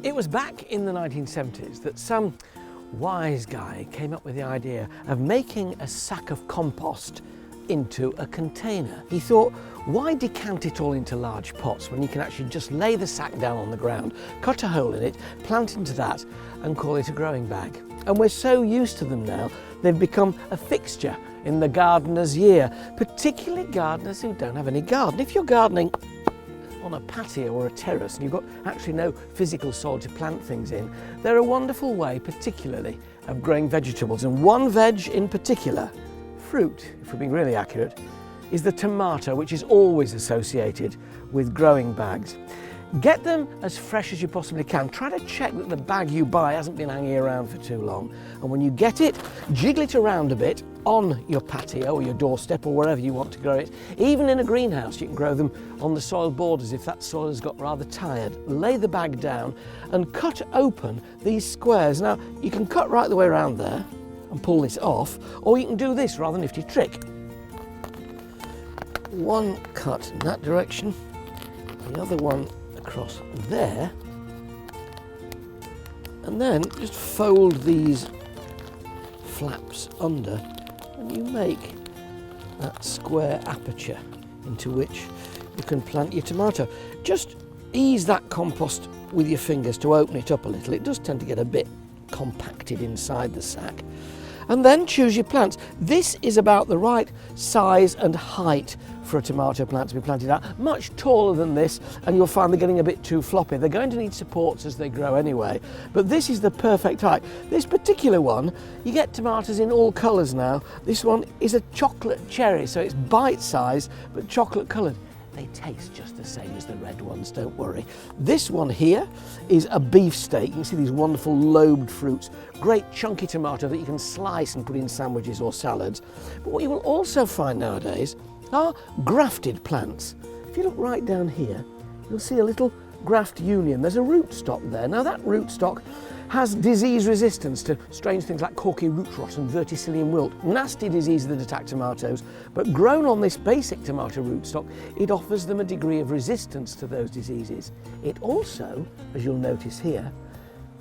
It was back in the 1970s that some wise guy came up with the idea of making a sack of compost into a container. He thought, why decant it all into large pots when you can actually just lay the sack down on the ground, cut a hole in it, plant into that and call it a growing bag. And we're so used to them now, they've become a fixture in the gardener's year, particularly gardeners who don't have any garden. If you're gardening on a patio or a terrace and you've got actually no physical soil to plant things in, they're a wonderful way particularly of growing vegetables. And one veg in particular, fruit, if we're being really accurate, is the tomato, which is always associated with growing bags. Get them as fresh as you possibly can. Try to check that the bag you buy hasn't been hanging around for too long. And when you get it, jiggle it around a bit on your patio or your doorstep or wherever you want to grow it. Even in a greenhouse, you can grow them on the soil borders if that soil has got rather tired. Lay the bag down and cut open these squares. Now, you can cut right the way around there and pull this off, or you can do this rather nifty trick. One cut in that direction, the other one across there, and then just fold these flaps under and you make that square aperture into which you can plant your tomato. Just ease that compost with your fingers to open it up a little. It does tend to get a bit compacted inside the sack. And then choose your plants. This is about the right size and height for a tomato plant to be planted at. Much taller than this and you'll find they're getting a bit too floppy. They're going to need supports as they grow anyway, but this is the perfect height. This particular one, you get tomatoes in all colours now. This one is a chocolate cherry, so it's bite-sized but chocolate coloured. They taste just the same as the red ones, don't worry. This one here is a beefsteak. You can see these wonderful lobed fruits. Great chunky tomato that you can slice and put in sandwiches or salads. But what you will also find nowadays are grafted plants. If you look right down here, you'll see a little graft union. There's a rootstock there. Now that rootstock has disease resistance to strange things like corky root rot and verticillium wilt, nasty diseases that attack tomatoes, but grown on this basic tomato rootstock, it offers them a degree of resistance to those diseases. It also, as you'll notice here,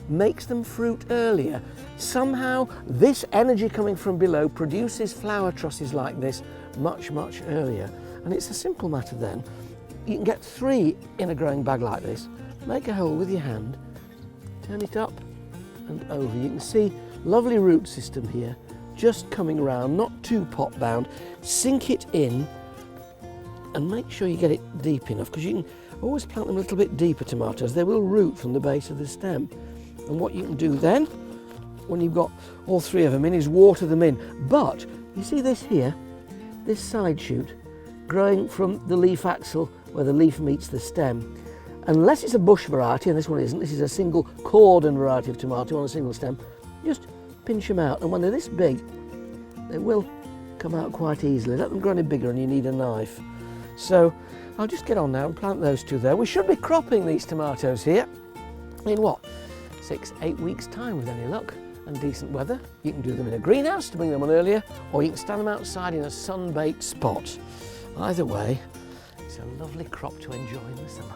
makes them fruit earlier. Somehow this energy coming from below produces flower trusses like this much, much earlier. And it's a simple matter then. You can get 3 in a growing bag like this. Make a hole with your hand, turn it up and over. You can see lovely root system here, just coming around, not too pot bound. Sink it in and make sure you get it deep enough, because you can always plant them a little bit deeper, tomatoes. They will root from the base of the stem. And what you can do then, when you've got all 3 of them in, is water them in. But you see this here, this side shoot growing from the leaf axil where the leaf meets the stem. Unless it's a bush variety, and this one isn't, this is a single cordon variety of tomato on a single stem, just pinch them out, and when they're this big, they will come out quite easily. Let them grow any bigger and you need a knife. So I'll just get on now and plant those 2 there. We should be cropping these tomatoes here in what, 6-8 weeks time with any luck and decent weather. You can do them in a greenhouse to bring them on earlier, or you can stand them outside in a sun-baked spot. Either way, it's a lovely crop to enjoy in the summer.